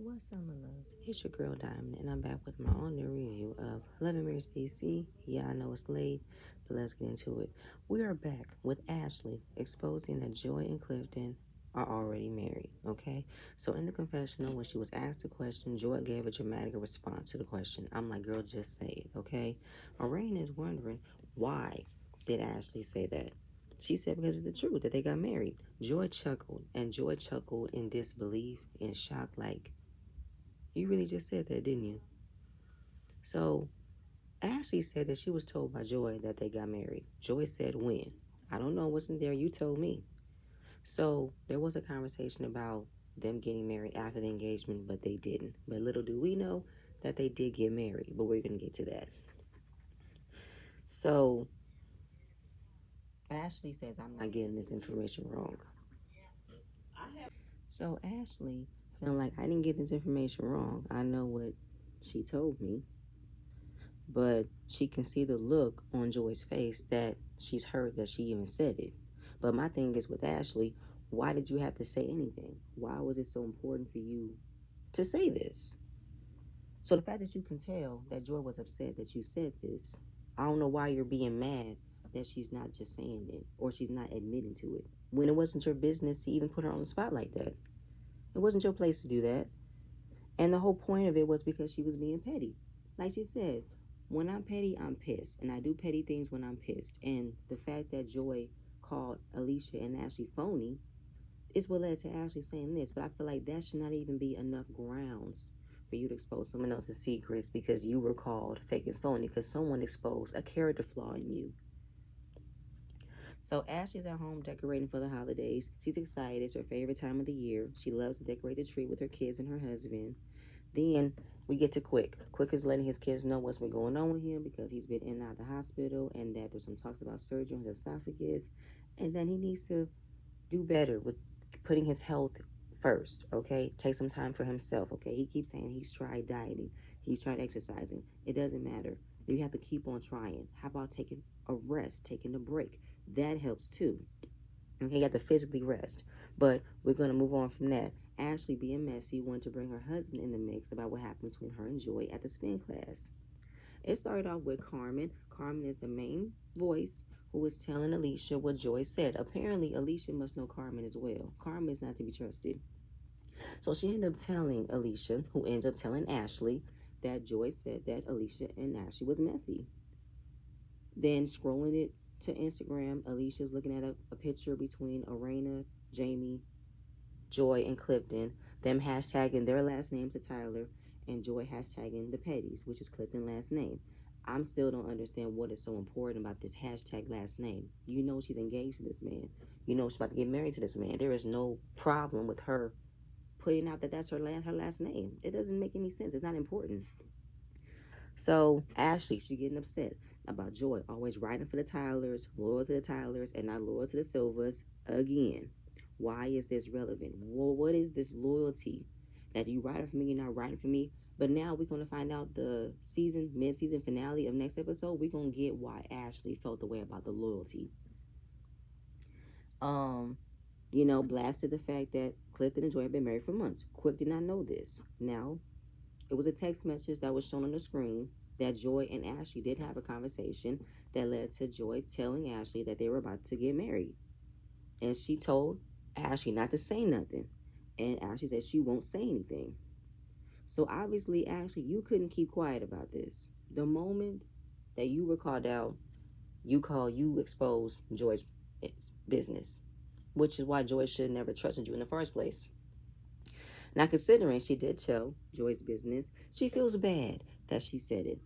What's up, my loves? It's your girl Diamond, and I'm back with my own new review of 11 Mirrors DC. Yeah, I know it's late, but let's get into it. We are back with Ashley exposing that Joy and Clifton are already married, okay? So in the confessional, when she was asked the question, Joy gave a dramatic response to the question. I'm like, girl, just say it, okay? Lorraine is wondering, why did Ashley say that? She said because it's the truth that they got married. Joy chuckled, and Joy chuckled in disbelief, in shock, like, you really just said that, didn't you? So Ashley said that she was told by Joy that they got married. Joy said when. I don't know what's in there. You told me. So there was a conversation about them getting married after the engagement, but they didn't. But little do we know that they did get married, but we're going to get to that. So Ashley says, I'm not getting this information wrong. So Ashley felt like I didn't get this information wrong. I know what she told me. But she can see the look on Joy's face that she's heard that she even said it. But my thing is with Ashley, why did you have to say anything? Why was it so important for you to say this? So the fact that you can tell that Joy was upset that you said this, I don't know why you're being mad that she's not just saying it or she's not admitting to it. When it wasn't your business to even put her on the spot like that. It wasn't your place to do that. And the whole point of it was because she was being petty. Like she said, when I'm petty, I'm pissed. And I do petty things when I'm pissed. And the fact that Joy called Alicia and Ashley phony is what led to Ashley saying this. But I feel like that should not even be enough grounds for you to expose someone else's secrets because you were called fake and phony because someone exposed a character flaw in you. So Ashley's at home decorating for the holidays. She's excited. It's her favorite time of the year. She loves to decorate the tree with her kids and her husband. Then we get to Quick. Quick is letting his kids know what's been going on with him because he's been in and out of the hospital and that there's some talks about surgery on his esophagus. And then he needs to do better with putting his health first, okay? Take some time for himself, okay? He keeps saying he's tried dieting, he's tried exercising. It doesn't matter. You have to keep on trying. How about taking a rest, taking a break? That helps too. Okay, you have to physically rest. But we're going to move on from that. Ashley, being messy, wanted to bring her husband in the mix about what happened between her and Joy at the spin class. It started off with Carmen. Carmen is the main voice who was telling Alicia what Joy said. Apparently, Alicia must know Carmen as well. Carmen is not to be trusted. So she ended up telling Alicia, who ends up telling Ashley, that Joy said that Alicia and Ashley was messy. Then scrolling it to Instagram, Alicia's looking at a picture between Arena, Jamie, Joy, and Clifton, them hashtagging their last name to Tyler, and Joy hashtagging the Petties, which is Clifton's last name. I'm still don't understand what is so important about this hashtag last name. You know she's engaged to this man. You know she's about to get married to this man. There is no problem with her putting out that that's her last name. It doesn't make any sense. It's not important. So Ashley, she getting upset about Joy always riding for the Tylers, loyal to the Tylers, and not loyal to the Silvers again. Why is this relevant? Well, what is this loyalty that you riding for me, you're not riding for me? But now we're gonna find out the mid-season finale of next episode. We're gonna get why Ashley felt the way about the loyalty. Um, blasted the fact that Clifton and Joy had been married for months. Quick did not know this. Now it was a text message that was shown on the screen that Joy and Ashley did have a conversation that led to Joy telling Ashley that they were about to get married. And she told Ashley not to say nothing. And Ashley said she won't say anything. So obviously, Ashley, you couldn't keep quiet about this. The moment that you were called out, you exposed Joy's business, which is why Joy should have never trusted you in the first place. Now, considering she did tell Joy's business, she feels bad that she said it.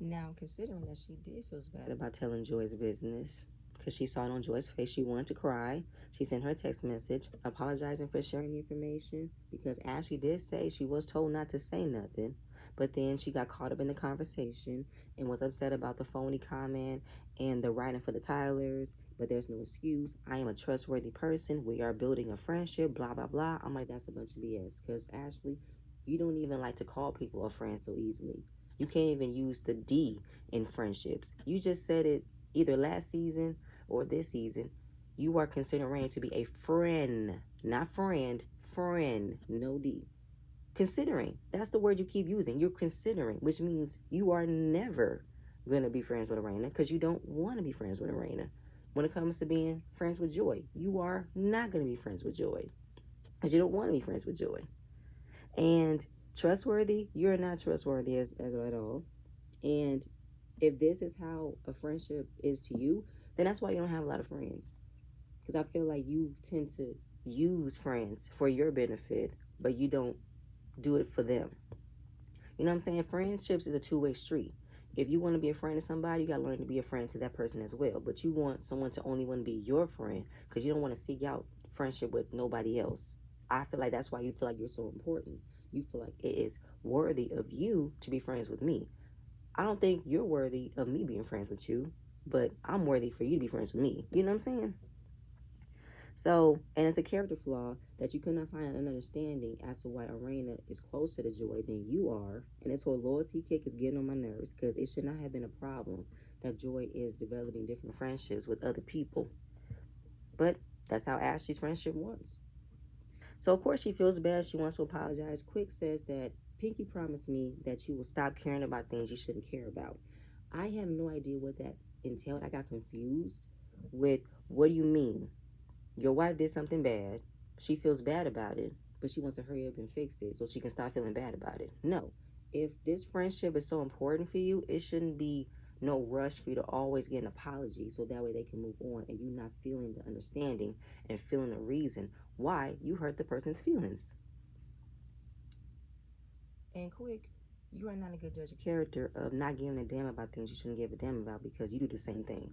Now, considering that she did feel bad about telling Joy's business, because she saw it on Joy's face, she wanted to cry. She sent her a text message apologizing for sharing the information because Ashley did say she was told not to say nothing. But then she got caught up in the conversation and was upset about the phony comment and the writing for the Tylers. But there's no excuse. I am a trustworthy person. We are building a friendship, blah, blah, blah. I'm like, that's a bunch of BS. Because, Ashley, you don't even like to call people a friend so easily. You can't even use the D in friendships. You just said it either last season or this season. You are considering Raina to be a friend, not friend, friend, no D. Considering. That's the word you keep using. You're considering, which means you are never going to be friends with Arena because you don't want to be friends with Arena. When it comes to being friends with Joy, you are not going to be friends with Joy because you don't want to be friends with Joy. And trustworthy, you're not trustworthy as at all. And if this is how a friendship is to you, then that's why you don't have a lot of friends. Because I feel like you tend to use friends for your benefit, but you don't do it for them. You know what I'm saying? Friendships is a two-way street. If you want to be a friend to somebody, you got to learn to be a friend to that person as well. But you want someone to only want to be your friend because you don't want to seek out friendship with nobody else. I feel like that's why you feel like you're so important. You feel like it is worthy of you to be friends with me. I don't think you're worthy of me being friends with you, but I'm worthy for you to be friends with me. You know what I'm saying? So, and it's a character flaw that you could not find an understanding as to why Arena is closer to Joy than you are. And this whole loyalty kick is getting on my nerves because it should not have been a problem that Joy is developing different friendships with other people. But that's how Ashley's friendship was. So, of course, she feels bad. She wants to apologize. Quick says that Pinky promised me that you will stop caring about things you shouldn't care about. I have no idea what that entailed. I got confused with what do you mean? Your wife did something bad. She feels bad about it, but she wants to hurry up and fix it so she can stop feeling bad about it. No. If this friendship is so important for you, it shouldn't be no rush for you to always get an apology so that way they can move on and you not feeling the understanding and feeling the reason why you hurt the person's feelings. And quick, you are not a good judge of character of not giving a damn about things you shouldn't give a damn about because you do the same thing.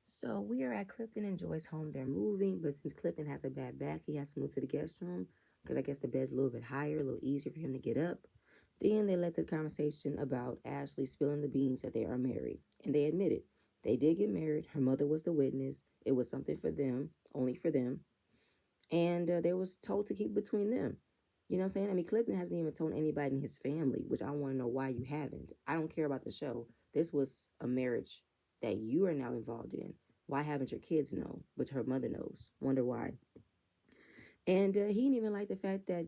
So we are at Clifton and Joy's home. They're moving, but since Clifton has a bad back, he has to move to the guest room because I guess the bed's a little bit higher, a little easier for him to get up. Then they let the conversation about Ashley spilling the beans that they are married, and they admit it. They did get married. Her mother was the witness. It was something for them, only for them, and they was told to keep it between them. You know what I'm saying? I mean, Clifton hasn't even told anybody in his family, which I want to know why you haven't. I don't care about the show. This was a marriage that you are now involved in. Why haven't your kids know? But her mother knows. Wonder why. And he didn't even like the fact that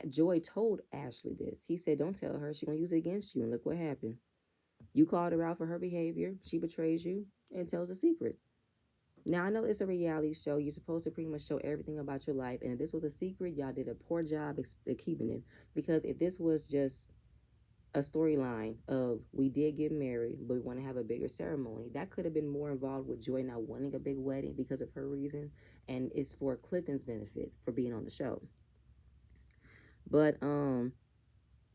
Joy told Ashley this. He said, "Don't tell her. She's gonna use it against you." And look what happened. You called her out for her behavior. She betrays you and tells a secret. Now I know it's a reality show. You're supposed to pretty much show everything about your life. And if this was a secret, y'all did a poor job at keeping it. Because if this was just a storyline of we did get married, but we want to have a bigger ceremony, that could have been more involved with Joy not wanting a big wedding because of her reason, and it's for Clifton's benefit for being on the show. But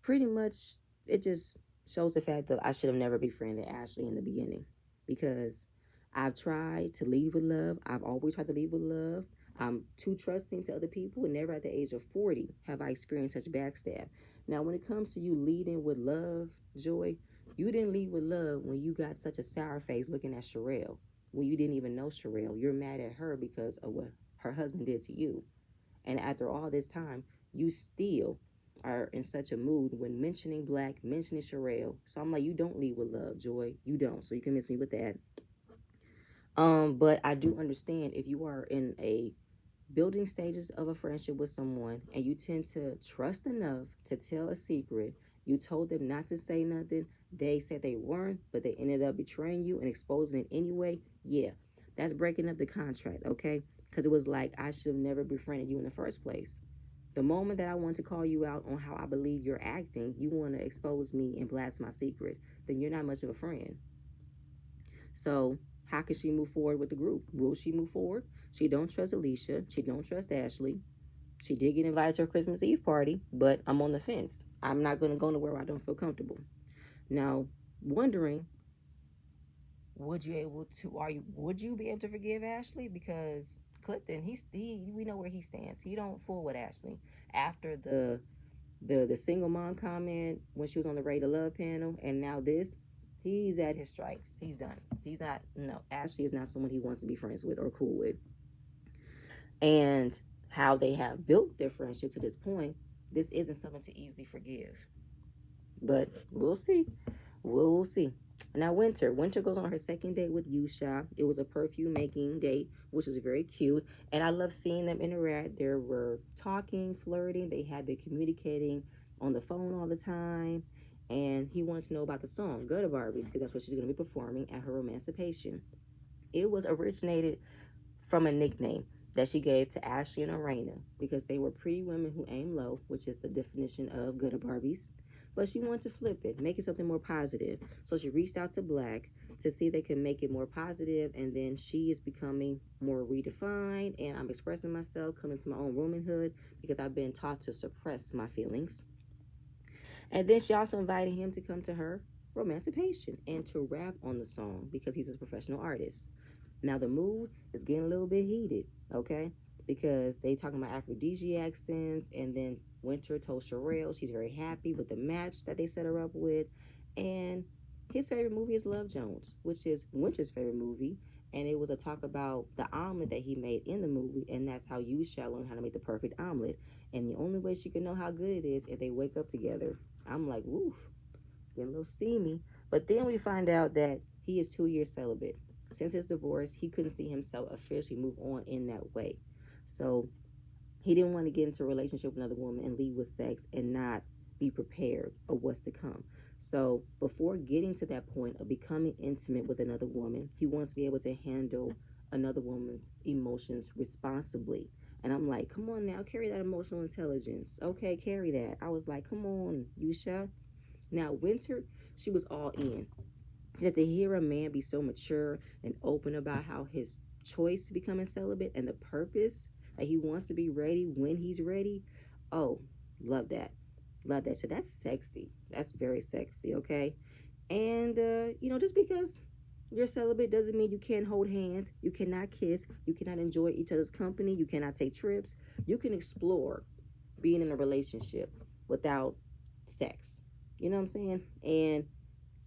pretty much it just shows the fact that I should have never befriended Ashley in the beginning because I've tried to lead with love. I've always tried to lead with love. I'm too trusting to other people, and never at the age of 40 have I experienced such backstab. Now, when it comes to you leading with love, Joy, you didn't lead with love when you got such a sour face looking at Sherelle. When you didn't even know Sherelle, you're mad at her because of what her husband did to you. And after all this time, you still are in such a mood when mentioning Black, mentioning Sherelle. So I'm like, you don't lead with love, Joy. You don't. So you can miss me with that. But I do understand if you are in a building stages of a friendship with someone and you tend to trust enough to tell a secret, you told them not to say nothing, they said they weren't, but they ended up betraying you and exposing it anyway. Yeah, that's breaking up the contract, okay? Because it was like I should have never befriended you in the first place. The moment that I want to call you out on how I believe you're acting, you want to expose me and blast my secret, then you're not much of a friend. So how can she move forward with the group? Will she move forward? She don't trust Alicia. She don't trust Ashley. She did get invited to her Christmas Eve party, but I'm on the fence. I'm not going to go nowhere where I don't feel comfortable. Now, wondering, would you be able to forgive Ashley? Because Clifton, we know where he stands. He don't fool with Ashley. After the single mom comment when she was on the Rate of Love panel, and now this, he's at his strikes. He's done. He's not. No, Ashley is not someone he wants to be friends with or cool with. And how they have built their friendship to this point, this isn't something to easily forgive. But we'll see. We'll see. Now, Winter goes on her second date with Yusha. It was a perfume making date, which was very cute. And I love seeing them interact. They were talking, flirting. They had been communicating on the phone all the time. And he wanted to know about the song, Gutter Barbies, because that's what she's going to be performing at her emancipation. It was originated from a nickname that she gave to Ashley and Arena because they were pretty women who aim low, which is the definition of Gutter Barbies. But she wanted to flip it, make it something more positive. So she reached out to Black to see if they can make it more positive, and then she is becoming more redefined, and I'm expressing myself, coming to my own womanhood because I've been taught to suppress my feelings. And then she also invited him to come to her emancipation and to rap on the song because he's a professional artist. Now the mood is getting a little bit heated, okay? Because they talking about aphrodisiac scents, and then Winter told Sherelle she's very happy with the match that they set her up with, and his favorite movie is Love Jones, which is Winter's favorite movie, and it was a talk about the omelet that he made in the movie, and that's how you shall learn how to make the perfect omelet, and the only way she can know how good it is if they wake up together. I'm like, woof, it's getting a little steamy. But then we find out that he is 2 years celibate. Since his divorce, he couldn't see himself officially move on in that way. So he didn't want to get into a relationship with another woman and leave with sex and not be prepared of what's to come. So before getting to that point of becoming intimate with another woman, he wants to be able to handle another woman's emotions responsibly. And I'm like, come on now, carry that emotional intelligence. Okay, carry that. I was like, come on, Yusha. Now, Winter, she was all in. Just to hear a man be so mature and open about how his choice to becoming celibate and the purpose that he wants to be ready when he's ready. Oh, love that. Love that. So that's sexy. That's very sexy, okay? And, just because you're celibate doesn't mean you can't hold hands, you cannot kiss, you cannot enjoy each other's company, you cannot take trips. You can explore being in a relationship without sex. You know what I'm saying? And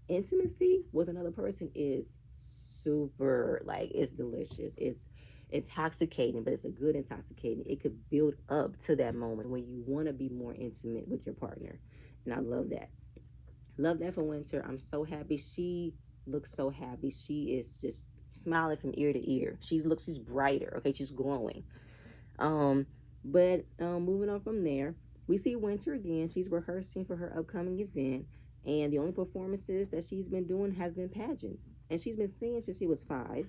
intimacy with another person is super, like, it's delicious, it's intoxicating, but it's a good intoxicating. It could build up to that moment when you want to be more intimate with your partner, and I love that for Winter. I'm so happy. She looks so happy. She is just smiling from ear to ear. She's brighter, okay? She's glowing. But moving on from there, we see Winter again. She's rehearsing for her upcoming event, and the only performances that she's been doing has been pageants, and she's been singing since she was 5.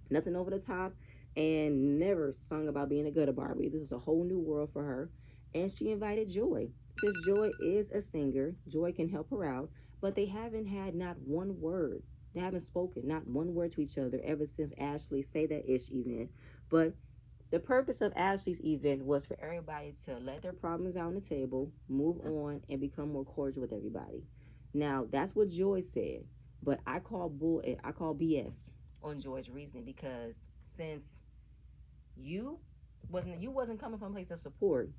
Nothing over the top, and never sung about being a gutter Barbie. This is a whole new world for her, and she invited Joy. Since Joy is a singer, Joy can help her out, but they haven't had not one word. They haven't spoken not one word to each other ever since Ashley Say That Ish event. But the purpose of Ashley's event was for everybody to let their problems out on the table, move on, and become more cordial with everybody. Now, that's what Joy said, but I call BS on Joy's reasoning, because since you you wasn't coming from a place of support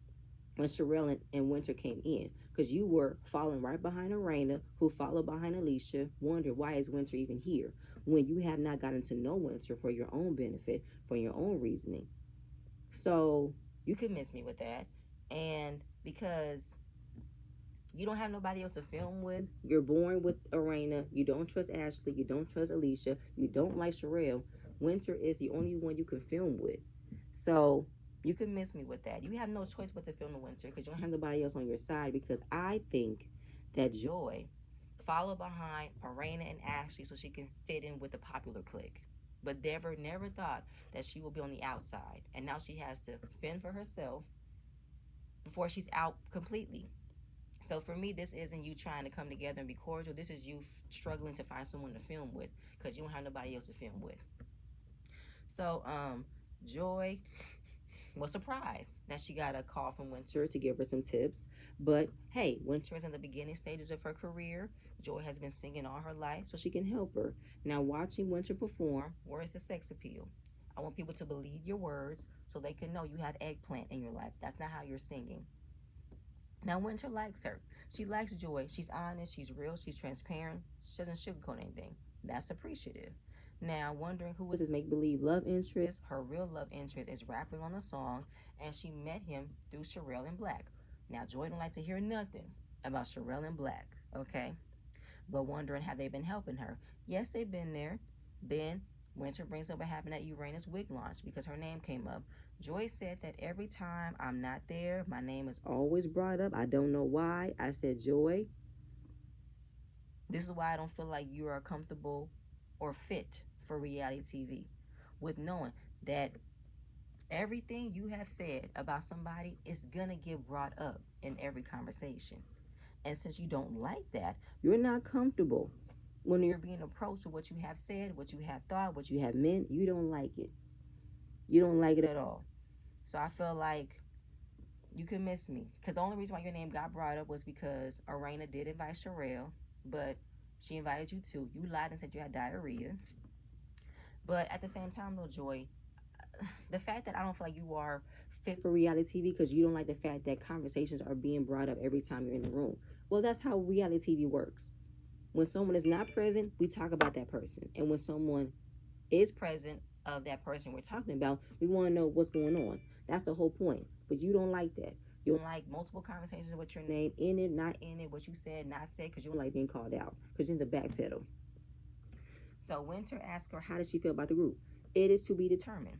when Sherelle and Winter came in, because you were following right behind Arena, who followed behind Alicia, wondered why is Winter even here when you have not gotten to know Winter for your own benefit, for your own reasoning. So you convinced me with that. And because you don't have nobody else to film with, you're born with Arena, you don't trust Ashley, you don't trust Alicia, you don't like Sherelle, Winter is the only one you can film with. So you convinced me with that. You have no choice but to film the Winter because you don't have nobody else on your side, because I think that Joy followed behind Arena and Ashley so she can fit in with the popular clique. But never thought that she will be on the outside. And now she has to fend for herself before she's out completely. So for me, this isn't you trying to come together and be cordial. This is you struggling to find someone to film with because you don't have nobody else to film with. So Joy was surprised that she got a call from Winter to give her some tips. But hey, Winter is in the beginning stages of her career. Joy has been singing all her life, so she can help her. Now, watching Winter perform, where is the sex appeal? I want people to believe your words so they can know you have eggplant in your life. That's not how you're singing. Now, Winter likes her. She likes Joy. She's honest, she's real, she's transparent. She doesn't sugarcoat anything. That's appreciative. Now, wondering who was his make believe love interest, her real love interest is rapping on the song, and she met him through Sherelle and Black. Now, Joy don't like to hear nothing about Sherelle and Black, okay? but wondering have they been helping her. Yes, they've been there. Then Winter brings up what happened at Uranus wig launch because her name came up. Joy said that every time I'm not there, my name is always brought up. I don't know why. I said, Joy, this is why I don't feel like you are comfortable or fit for reality TV, with knowing that everything you have said about somebody is gonna get brought up in every conversation. And since you don't like that, you're not comfortable when you're being approached with what you have said, what you have thought, what you have meant. You don't like it. You don't like it at all. So I feel like you could miss me. Because the only reason why your name got brought up was because Arena did invite Sherelle, but she invited you too. You lied and said you had diarrhea. But at the same time, though, Joy, the fact that I don't feel like you are fit for reality TV because you don't like the fact that conversations are being brought up every time you're in the room. Well, that's how reality TV works. When someone is not present, we talk about that person. And when someone is present of that person we're talking about, we want to know what's going on. That's the whole point. But you don't like that. You don't like multiple conversations with your name in it, not in it, what you said, not said, because you don't like being called out, because you're in the backpedal. So Winter asked her, how does she feel about the group? It is to be determined.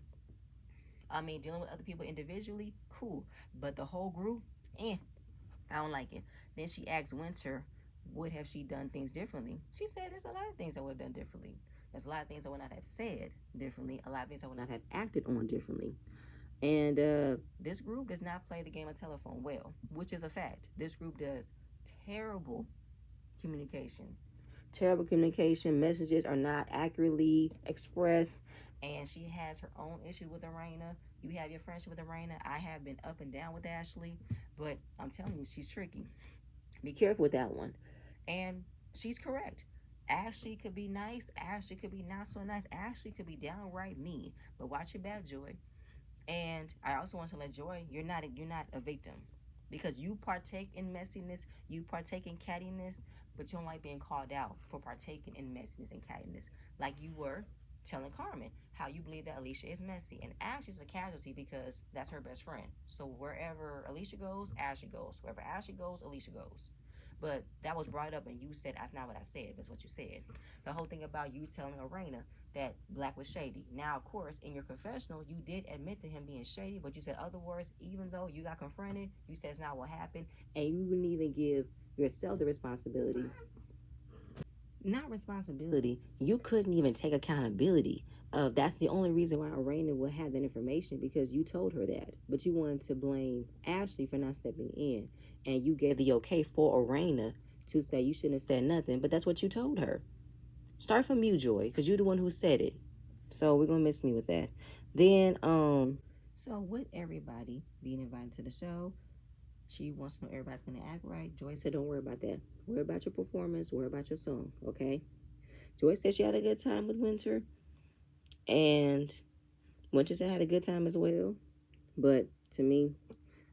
I mean, dealing with other people individually, cool. But the whole group, I don't like it. Then she asked Winter, would have she done things differently? She said there's a lot of things I would have done differently. There's a lot of things I would not have said differently. A lot of things I would not have acted on differently. And this group does not play the game of telephone well, which is a fact. This group does terrible communication. Terrible communication. Messages are not accurately expressed. And she has her own issue with Arena. You have your friendship with Arena. I have been up and down with Ashley. But I'm telling you, she's tricky. Be careful with that one. And she's correct. Ashley could be nice. Ashley could be not so nice. Ashley could be downright mean. But watch your back, Joy. And I also want to let Joy, you're not a victim. Because you partake in messiness, you partake in cattiness, but you don't like being called out for partaking in messiness and cattiness. Like you were telling Carmen how you believe that Alicia is messy. And Ashley's a casualty because that's her best friend. So wherever Alicia goes, Ashley goes. Wherever Ashley goes, Alicia goes. But that was brought up and you said that's not what I said. That's what you said. The whole thing about you telling Arena that Black was shady. Now, of course, in your confessional, you did admit to him being shady, but you said other words, even though you got confronted, you said it's not what happened, and you wouldn't even give yourself the responsibility. Not responsibility. You couldn't even take accountability of that's the only reason why Arena would have that information because you told her that. But you wanted to blame Ashley for not stepping in. And you gave the okay for Arena to say you shouldn't have said nothing, but that's what you told her. Start from you, Joy, because you're the one who said it. So we're gonna miss me with that. Then, so with everybody being invited to the show, she wants to know everybody's gonna act right. Joy said, don't worry about that. Worry about your performance, worry about your song, okay? Joy said she had a good time with Winter, and Winter said had a good time as well. But to me,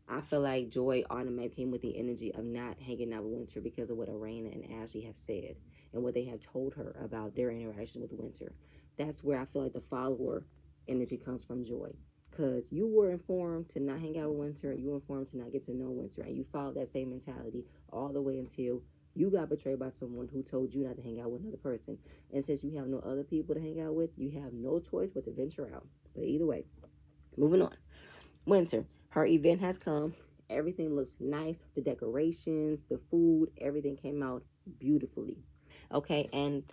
I feel like Joy automatically came with the energy of not hanging out with Winter because of what Arena and Ashley have said and what they have told her about their interaction with Winter. That's where I feel like the follower energy comes from Joy. Because you were informed to not hang out with Winter, you were informed to not get to know Winter, and you followed that same mentality all the way until you got betrayed by someone who told you not to hang out with another person. And since you have no other people to hang out with, you have no choice but to venture out. But either way, moving on. Winter, her event has come. Everything looks nice. The decorations, the food, everything came out beautifully. Okay, and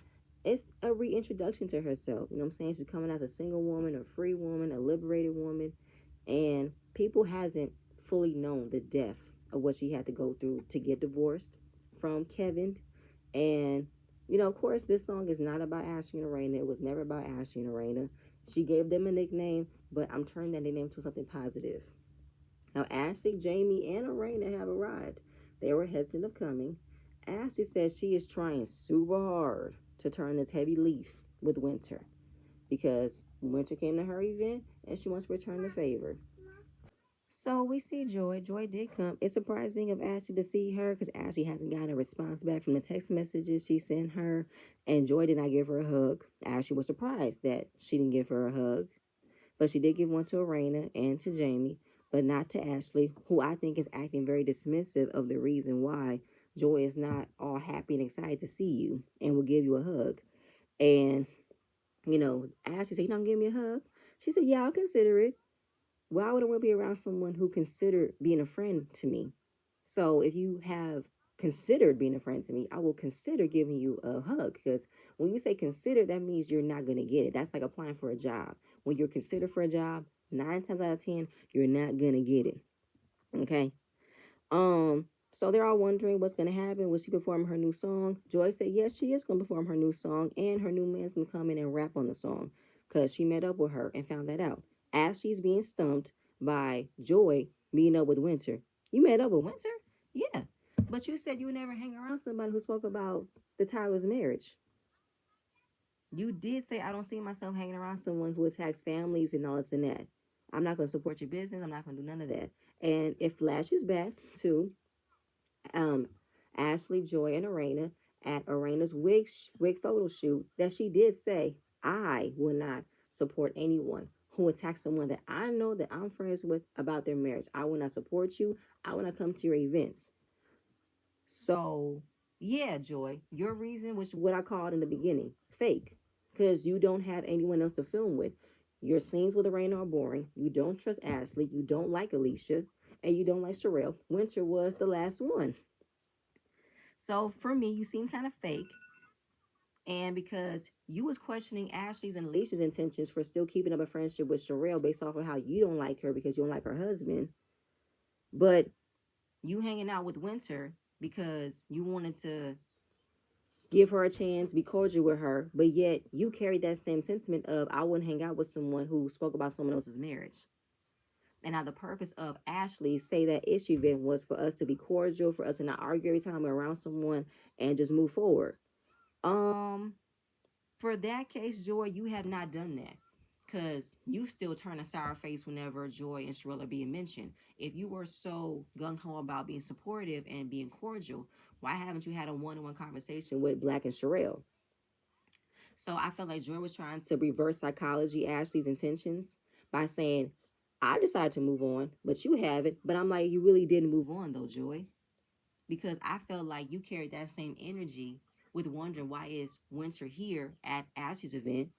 it's a reintroduction to herself. You know what I'm saying? She's coming as a single woman, a free woman, a liberated woman, and people hasn't fully known the depth of what she had to go through to get divorced from Kevin. And you know, of course, this song is not about Ashley and Arena. It was never about Ashley and Arena. She gave them a nickname, but I'm turning that nickname to something positive. Now, Ashley, Jamie, and Arena have arrived. They were hesitant of coming. Ashley says she is trying super hard to turn this heavy leaf with Winter because Winter came to her event and she wants to return the favor. So we see Joy. Joy did come. It's surprising of Ashley to see her because Ashley hasn't gotten a response back from the text messages she sent her, and Joy did not give her a hug. Ashley was surprised that she didn't give her a hug, but she did give one to Arena and to Jamie, but not to Ashley, who I think is acting very dismissive of the reason why Joy is not all happy and excited to see you and will give you a hug. And, Ashley said, "You don't give me a hug?" She said, "Yeah, I'll consider it." Why would I want to be around someone who considered being a friend to me? So if you have considered being a friend to me, I will consider giving you a hug. Because when you say consider, that means you're not going to get it. That's like applying for a job. When you're considered for a job, 9 times out of 10, you're not going to get it. Okay. So they're all wondering what's gonna happen. Will she perform her new song? Joy said yes, she is gonna perform her new song, and her new man's gonna come in and rap on the song, cause she met up with her and found that out. Ashley's being stumped by Joy meeting up with Winter. You met up with Winter? Yeah, but you said you would never hang around somebody who spoke about the Tyler's marriage. You did say I don't see myself hanging around someone who attacks families and all this and that. I'm not gonna support your business. I'm not gonna do none of that. And it flashes back to um, Ashley, Joy, and Arena at Arena's wig photo shoot that she did say, "I will not support anyone who attacks someone that I know that I'm friends with about their marriage. I will not support you. I will not come to your events." So, yeah, Joy, your reason was what I called in the beginning, fake, because you don't have anyone else to film with. Your scenes with Arena are boring. You don't trust Ashley. You don't like Alicia. And you don't like Sherelle. Winter was the last one. So for me, you seem kind of fake. And because you was questioning Ashley's and Alicia's intentions for still keeping up a friendship with Sherelle based off of how you don't like her because you don't like her husband, but you hanging out with Winter because you wanted to give her a chance, be cordial with her, but yet you carried that same sentiment of I wouldn't hang out with someone who spoke about someone else's marriage. And now the purpose of Ashley say that issue event was for us to be cordial, for us to not argue every time we're around someone and just move forward. Um, for that case, Joy, you have not done that. Cause you still turn a sour face whenever Joy and Sherelle are being mentioned. If you were so gung ho about being supportive and being cordial, why haven't you had a one-on-one conversation with Black and Sherelle? So I felt like Joy was trying to reverse psychology Ashley's intentions by saying, "I decided to move on, but you haven't." But I'm like, you really didn't move on though, Joy, because I felt like you carried that same energy with wondering why is Winter here at Ashley's event,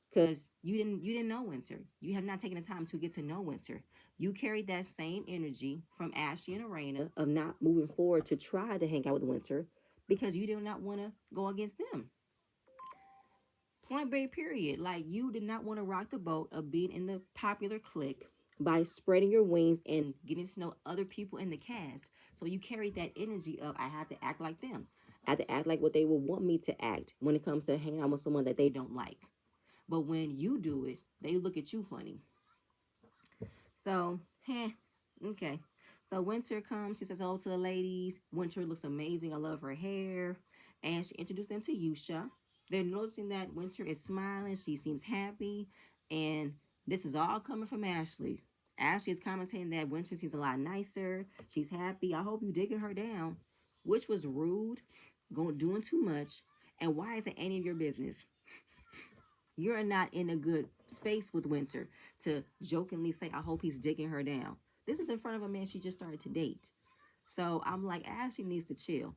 because you didn't know Winter. You have not taken the time to get to know Winter. You carried that same energy from Ashley and Arena of not moving forward to try to hang out with Winter because you did not want to go against them. Point blank, period. Like you did not want to rock the boat of being in the popular clique by spreading your wings and getting to know other people in the cast. So you carried that energy of I have to act like them. I have to act like what they would want me to act when it comes to hanging out with someone that they don't like. But when you do it, they look at you funny. So, okay. So Winter comes, she says hello to the ladies. Winter looks amazing. I love her hair. And she introduced them to Yusha. They're noticing that Winter is smiling. She seems happy. And this is all coming from Ashley. Ashley is commenting that Winter seems a lot nicer. She's happy. I hope you digging her down. Which was rude, doing too much. And why is it any of your business? You're not in a good space with Winter to jokingly say, I hope he's digging her down. This is in front of a man she just started to date. So I'm like, Ashley needs to chill.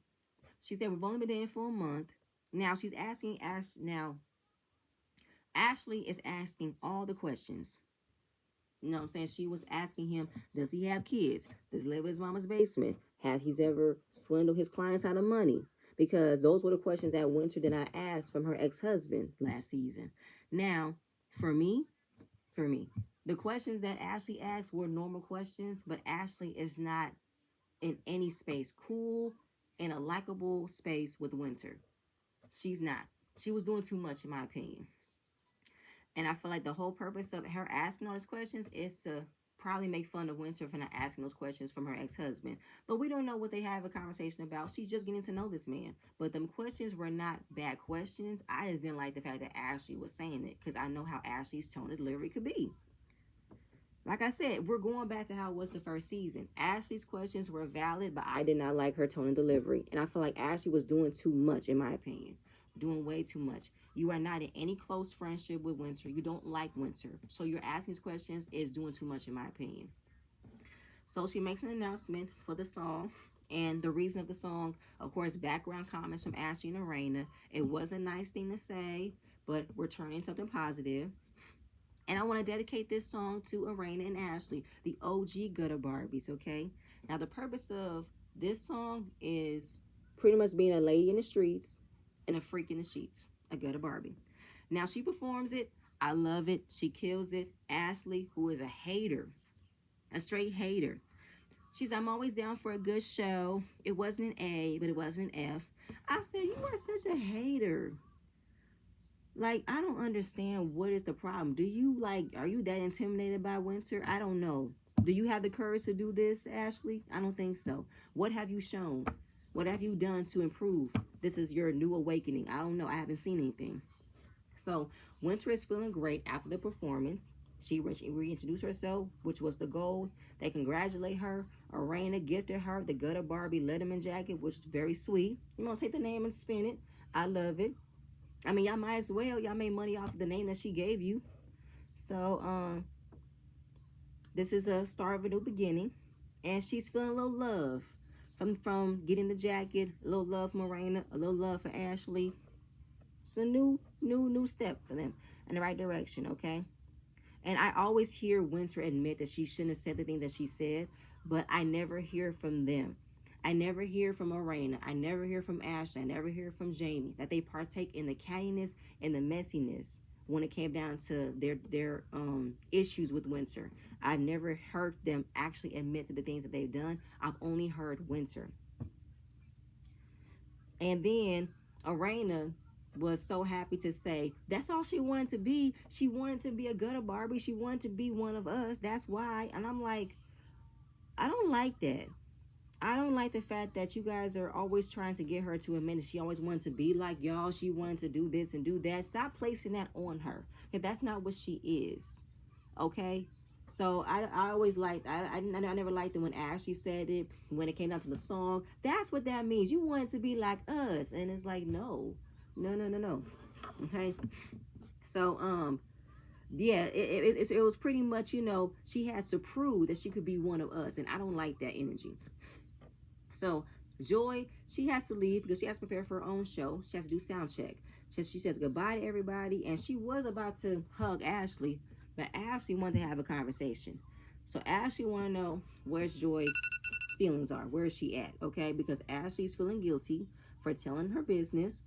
She said, we've only been dating for a month. Now she's asking Ashley is asking all the questions. You know what I'm saying? She was asking him, does he have kids? Does he live in his mama's basement? Has he ever swindled his clients out of money? Because those were the questions that Winter did not ask from her ex-husband last season. Now, for me, for me, the questions that Ashley asked were normal questions, but Ashley is not in any space cool, in a likable space with Winter. She's not. She was doing too much, in my opinion. And I feel like the whole purpose of her asking all these questions is to probably make fun of Winter for not asking those questions from her ex-husband. But we don't know what they have a conversation about. She's just getting to know this man. But them questions were not bad questions. I just didn't like the fact that Ashley was saying it because I know how Ashley's tone of delivery could be. Like I said, we're going back to how it was the first season. Ashley's questions were valid, but I did not like her tone and delivery. And I feel like Ashley was doing too much, in my opinion. Doing way too much. You are not in any close friendship with Winter. You don't like Winter. So you're asking these questions is doing too much, in my opinion. So she makes an announcement for the song. And the reason of the song, of course, background comments from Ashley and Arena. It was a nice thing to say, but we're turning something positive. And I want to dedicate this song to Arena and Ashley, the OG Gutter Barbies, okay? Now, the purpose of this song is pretty much being a lady in the streets and a freak in the sheets, a Gutter Barbie. Now, she performs it. I love it. She kills it. Ashley, who is a hater, a straight hater. She's, I'm always down for a good show. It wasn't an A, but it wasn't an F. I said, you are such a hater. Like, I don't understand what is the problem. Do you, like, are you that intimidated by Winter? I don't know. Do you have the courage to do this, Ashley? I don't think so. What have you shown? What have you done to improve? This is your new awakening. I don't know. I haven't seen anything. So, Winter is feeling great after the performance. She reintroduced herself, which was the goal. They congratulate her. Arena gifted her the Gutter Barbie Letterman jacket, which is very sweet. You want to take the name and spin it. I love it. I mean, y'all might as well. Y'all made money off of the name that she gave you. So, this is a start of a new beginning. And she's feeling a little love from getting the jacket, a little love from Arena, a little love for Ashley. It's a new step for them in the right direction, okay? And I always hear Winter admit that she shouldn't have said the thing that she said, but I never hear from them. I never hear from Arena. I never hear from Ashley. I never hear from Jamie that they partake in the cattiness and the messiness when it came down to their issues with Winter. I've never heard them actually admit to the things that they've done. I've only heard Winter. And then Arena was so happy to say that's all she wanted to be. She wanted to be a Gutter Barbie. She wanted to be one of us. That's why. And I'm like, I don't like that. I don't like the fact that you guys are always trying to get her to admit that she always wanted to be like y'all. She wanted to do this and do that. Stop placing that on her. Because that's not what she is. Okay? So I always liked, I never liked it when Ashley said it, when it came down to the song. That's what that means. You want to be like us. And it's like, no. No. Okay? So, yeah, it was pretty much, you know, she has to prove that she could be one of us. And I don't like that energy. So Joy, she has to leave because she has to prepare for her own show. She has to do sound check. She says goodbye to everybody, and she was about to hug Ashley, but Ashley wanted to have a conversation. So Ashley want to know where's Joy's feelings are. Where is she at? Okay, because Ashley's feeling guilty for telling her business,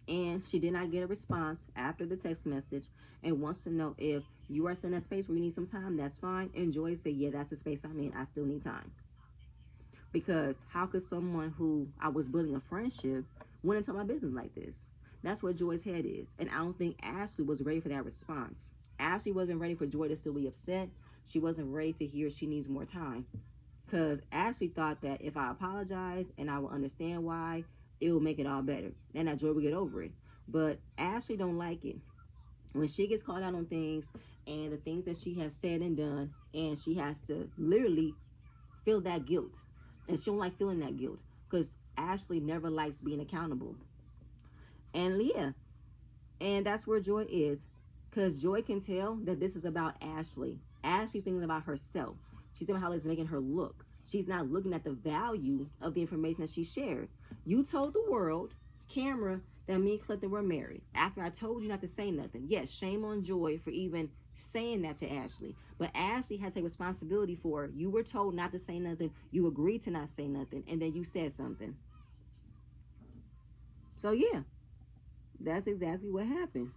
and she did not get a response after the text message, and wants to know if you are in that space where you need some time. That's fine. And Joy said, yeah, that's the space I'm in. I still need time. Because how could someone who I was building a friendship went into my business like this? That's where Joy's head is. And I don't think Ashley was ready for that response. Ashley wasn't ready for Joy to still be upset. She wasn't ready to hear she needs more time. Because Ashley thought that if I apologize and I will understand why, it will make it all better. And that Joy will get over it. But Ashley don't like it. When she gets called out on things and the things that she has said and done, and she has to literally feel that guilt. And she don't like feeling that guilt because Ashley never likes being accountable. And yeah, and that's where Joy is, because Joy can tell that this is about Ashley. Ashley's thinking about herself. She's thinking about how it's making her look. She's not looking at the value of the information that she shared. You told the world, camera, that me and Clifton were married. After I told you not to say nothing. Yes, shame on Joy for even saying that to Ashley. But Ashley had to take responsibility for it. You were told not to say nothing. You agreed to not say nothing. And then you said something. So yeah, that's exactly what happened.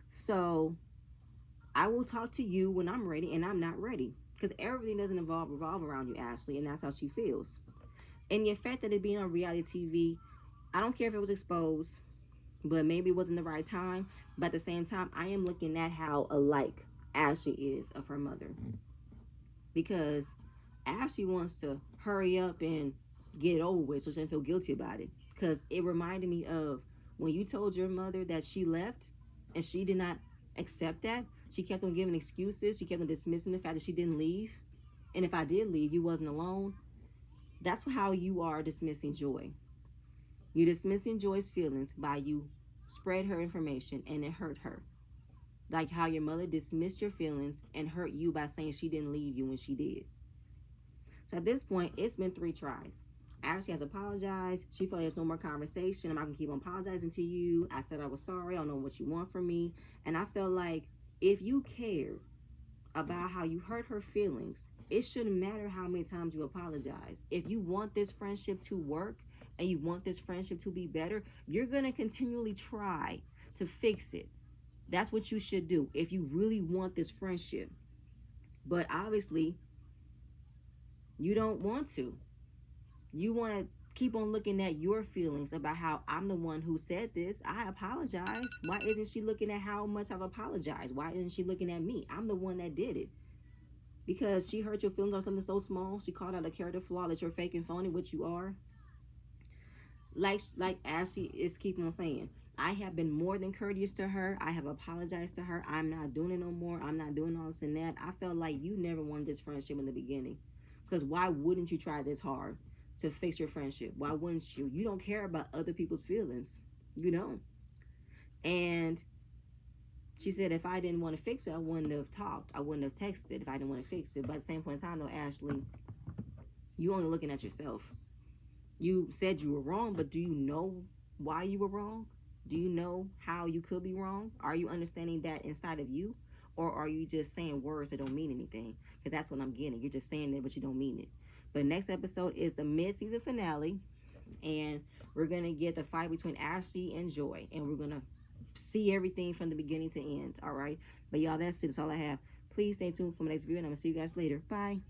So I will talk to you when I'm ready, and I'm not ready. Because everything doesn't revolve around you, Ashley. And that's how she feels. And the fact that it being on reality TV, I don't care if it was exposed, but maybe it wasn't the right time. But at the same time, I am looking at how alike Ashley is of her mother. Because Ashley wants to hurry up and get it over with so she doesn't feel guilty about it. Because it reminded me of when you told your mother that she left and she did not accept that. She kept on giving excuses. She kept on dismissing the fact that she didn't leave. And if I did leave, you wasn't alone. That's how you are dismissing Joy. You're dismissing Joy's feelings by you spread her information and it hurt her. Like how your mother dismissed your feelings and hurt you by saying she didn't leave you when she did. So at this point, it's been 3 tries. Ashley has apologized. She felt like there's no more conversation. I'm not gonna keep on apologizing to you. I said I was sorry. I don't know what you want from me. And I felt like if you care about how you hurt her feelings, it shouldn't matter how many times you apologize. If you want this friendship to work and you want this friendship to be better, you're gonna continually try to fix it. That's what you should do if you really want this friendship. But obviously, you don't want to. You want to keep on looking at your feelings about how I'm the one who said this. I apologize. Why isn't she looking at how much I've apologized? Why isn't she looking at me? I'm the one that did it. Because she hurt your feelings on something so small. She called out a character flaw that you're fake and phony, which you are. Like Ashley is keeping on saying, I have been more than courteous to her. I have apologized to her. I'm not doing it no more. I'm not doing all this and that. I felt like you never wanted this friendship in the beginning. Because why wouldn't you try this hard to fix your friendship? Why wouldn't you? You don't care about other people's feelings. You don't. And she said, if I didn't want to fix it, I wouldn't have talked. I wouldn't have texted if I didn't want to fix it. But at the same point in time, though, Ashley, you only looking at yourself. You said you were wrong, but do you know why you were wrong? Do you know how you could be wrong? Are you understanding that inside of you? Or are you just saying words that don't mean anything? Because that's what I'm getting. You're just saying it, but you don't mean it. But next episode is the mid-season finale. And we're going to get the fight between Ashley and Joy. And we're going to see everything from the beginning to end. All right? But y'all, that's it. That's all I have. Please stay tuned for my next video. And I'm going to see you guys later. Bye.